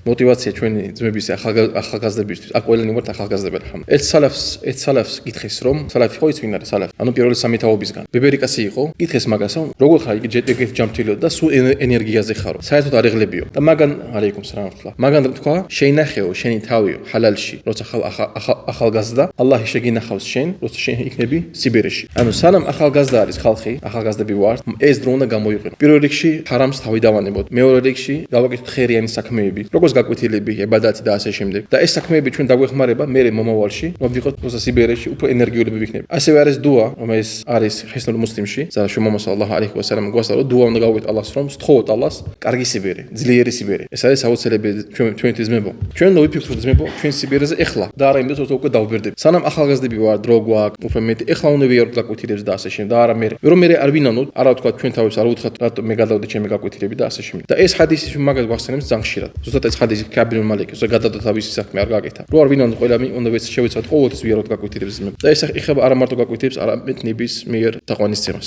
მოტივაცია ჩვენი ძმების ახალგაზრდებისთვის. აქ ყველანი ვართ ახალგაზრდები ხომ. ერთ სალაფს გითხეს რომ სალაფი ხო იცი ვინ არის სალაფი? ანუ პირველი სამი თაობისგან. ბებერიკასი იყო, გითხეს მაგას რომ როგორ ხარ იგი ჯეტ ჯამთილო და სულ ენერგიაზე ხარო. საერთოდ არ ეღლებიო. და მაგან ალეიკუმ სალამ ხლა. მაგან თქვა შეინახეო შენი თავიო ჰალალში, როცა ხარ ახალგაზრდა, ალლაჰი შეგინახავს შენ, როცა შენ იქნები სიბერეში. ანუ სანამ ახალგაზრდა არის ხალხი, ახალგაზრდები ვართ, ეს დრო უნდა გამოიყენო. პირველ რიგში ჰარამს თავი დავანებოთ. მეორე რიგში გავაკეთოთ ხერიანი საქმეები, როგორც გაკვეთილები, ებადათი და ასე შემდეგ. და ეს საქმეები ჩვენ დაგვეხმარება მე მომავალში, რომ ვიყოთ როცა სიბერეში უფრო ენერგიულები ვიქნებით. ასევე არის დუა, რომელიც არის ხესნურ მუსლიმში, ზალა მამას ალლაჰ ალეიჰი ვასალამ გვასწავლა დუა უნდა გავაკეთოთ ალლას რომ სთხოვოთ ალლას კარგი სიბერე, ძლიერი სიბერე. ეს არის აუცილებელი ჩვენთვის ძმებო. ჩვენ უნდა ვიფიქროთ ძმებო, ჩვენ სიბერეზე ეხლა და არა იმდენს როცა უკვე დავბერდები. სანამ ახალგაზრდები ვარ, დრო გვაქვს, უფრო მეტი ეხლა უნდა ვიაროთ გაკვეთილებს და ასე შემდეგ და არა მე. რომ მე არ ვინანოთ, არა ვთქვა ჩვენ თავებს არ უთხრათ რატო მე გადავდი ჩემი გაკვეთილები და ასე შემდეგ. და ეს ხადისი მაგას გვახსენებს ძალიან ხშირად. ზუსტად ეს ხადისი კაბინულ მალეკი, ზოგადად გადადო თავისი საქმე არ გაკეთა. რო არ ვინანოთ ყველა უნდა შევეცადოთ ყოველთვის ვიაროთ გაკვეთილებს და ეს ეხება არა მარტო გაკვეთილებს, არამედ ნების მიერ თაყვანისცემას.